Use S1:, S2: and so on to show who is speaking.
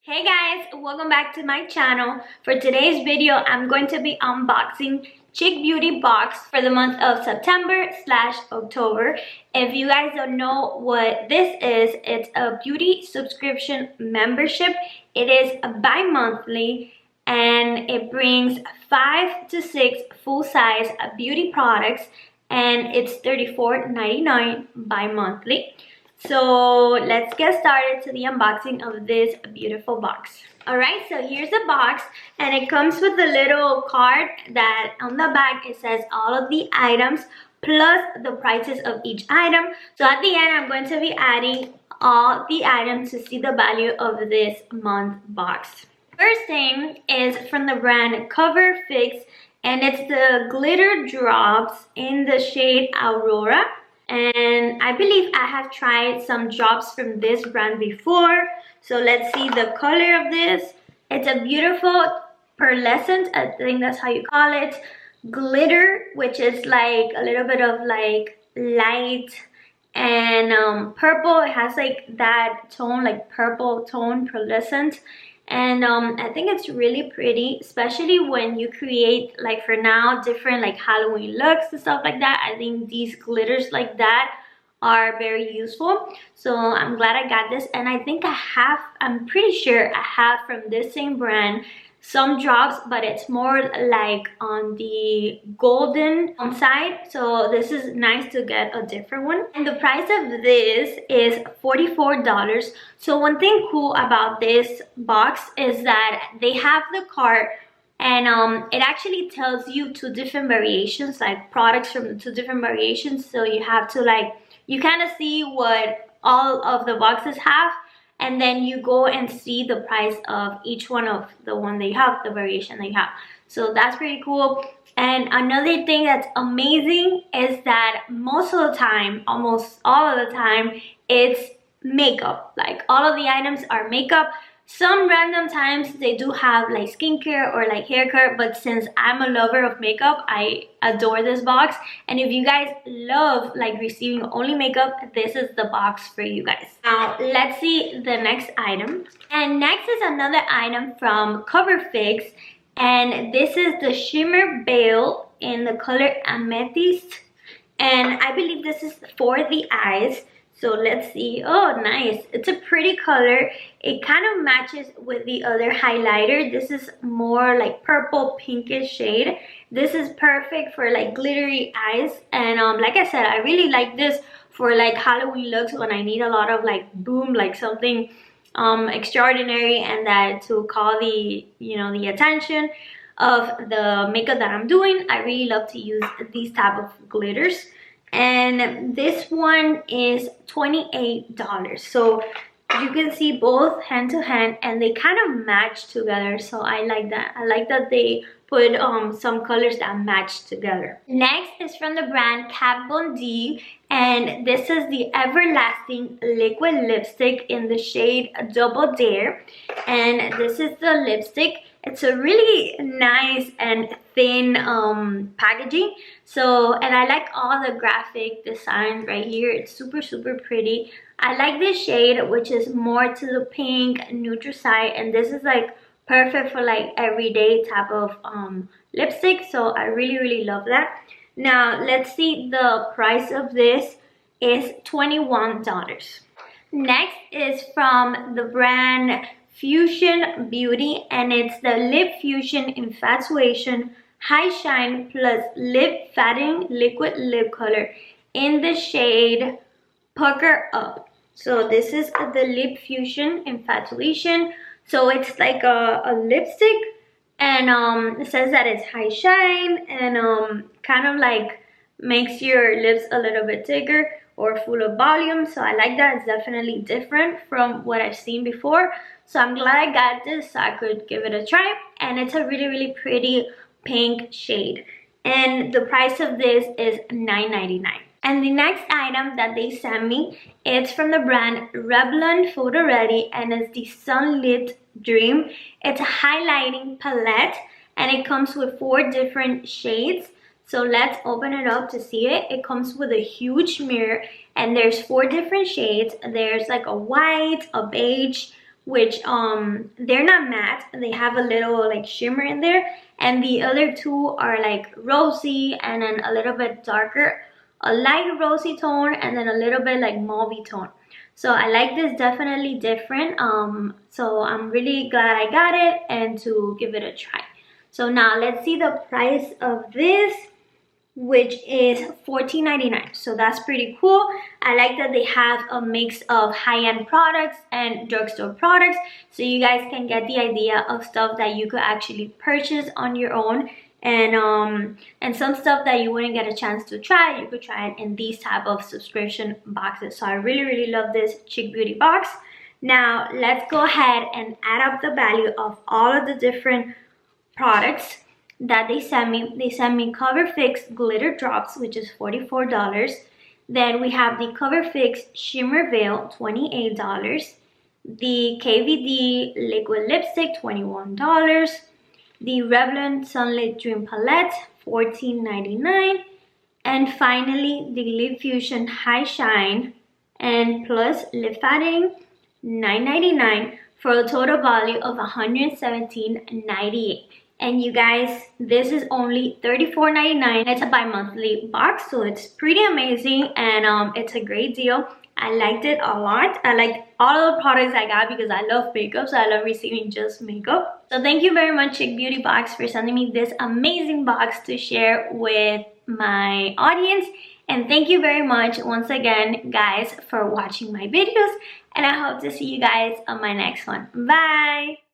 S1: Hey guys, welcome back to my channel. For today's video, I'm going to be unboxing Chic Beauty box for the month of September/October. If you guys don't know what this is, it's a beauty subscription membership. It is bi-monthly and it brings 5 to 6 full-size beauty products and it's $34.99 bi-monthly. So let's get started to the unboxing of this beautiful box. Alright, so here's the box and it comes with a little card that on the back it says all of the items plus the prices of each item. So at the end I'm going to be adding all the items to see the value of this month box. First thing is from the brand Cover Fix and it's the glitter drops in the shade Aurora. And I believe I have tried some drops from this brand before. So let's see the color of this. It's a beautiful pearlescent, I think that's how you call it, glitter, which is like a little bit of like light and purple. It has like that tone, like purple tone, pearlescent. And I think it's really pretty, especially when you create, like for now, different like Halloween looks and stuff like that. I think these glitters like that are very useful. So I'm glad I got this. And I think I'm pretty sure I have from this same brand some drops, but it's more like on the golden side. So this is nice to get a different one. And the price of this is $44. So one thing cool about this box is that they have the cart and it actually tells you 2 different variations, like products from the 2 different variations. So you have to you kind of see what all of the boxes have, and then you go and see the price of each one of the one they have, the variation they have. So that's pretty cool. And another thing that's amazing is that most of the time, almost all of the time, it's makeup. Like all of the items are makeup. Some random times they do have like skincare or like hair care, but since I'm a lover of makeup, I adore this box. And if you guys love like receiving only makeup, this is the box for you guys. Now let's see the next item. And next is another item from Cover Fix, and this is the shimmer veil in the color Amethyst, and I believe this is for the eyes. So let's see. Oh, nice. It's a pretty color. It kind of matches with the other highlighter. This is more like purple pinkish shade. This is perfect for like glittery eyes. And like I said, I really like this for like Halloween looks when I need a lot of like boom, like something extraordinary, and that to call the the attention of the makeup that I'm doing. I really love to use these type of glitters. And this one is $28. So you can see both hand to hand and they kind of match together. So I like that. I like that they put some colors that match together. Next is from the brand Kat Von D, and this is the Everlasting Liquid Lipstick in the shade Double Dare. And this is the lipstick. It's a really nice and thin packaging. So, and I like all the graphic designs right here. It's super pretty. I like this shade, which is more to the pink neutral side, and this is like perfect for like everyday type of lipstick. So I really love that. Now let's see, the price of this is $21. Next is from the brand Fusion Beauty, and it's the Lip Fusion Infatuation High Shine Plus Lip Fattening Liquid Lip Color in the shade Pucker Up. So this is the Lip Fusion Infatuation. So it's like a lipstick, and it says that it's high shine and kind of like makes your lips a little bit thicker or full of volume. So I like that. It's definitely different from what I've seen before. So I'm glad I got this so I could give it a try. And it's a really pretty pink shade. And the price of this is $9.99. And the next item that they sent me, it's from the brand Revlon Photo Ready, and it's the Sunlit Dream. It's a highlighting palette and it comes with 4 different shades. So let's open it up to see it. It comes with a huge mirror and there's 4 different shades. There's like a white, a beige, which they're not matte, they have a little like shimmer in there, and the other two are like rosy and then a little bit darker, a light rosy tone and then a little bit like mauvey tone. So I like this, definitely different. So I'm really glad I got it and to give it a try. So now let's see the price of this, which is $14.99. So that's pretty cool. I like that they have a mix of high-end products and drugstore products, so you guys can get the idea of stuff that you could actually purchase on your own, and some stuff that you wouldn't get a chance to try, you could try it in these type of subscription boxes. So I really love this Chic Beauty box. Now let's go ahead and add up the value of all of the different products that they sent me. They sent me Cover Fix glitter drops, which is $44. Then we have the Cover Fix shimmer veil, $28. The KVD liquid lipstick, $21. The Revlon Sunlit Dream Palette, $14.99. And finally the Lip Fusion High Shine and Plus Lip Padding, $9.99, for a total value of $117.98. And you guys, this is only $34.99. It's a bi-monthly box, so it's pretty amazing, and it's a great deal. I liked it a lot. I liked all of the products I got because I love makeup, so I love receiving just makeup. So thank you very much, Chic Beauty Box, for sending me this amazing box to share with my audience. And thank you very much once again, guys, for watching my videos, and I hope to see you guys on my next one. Bye!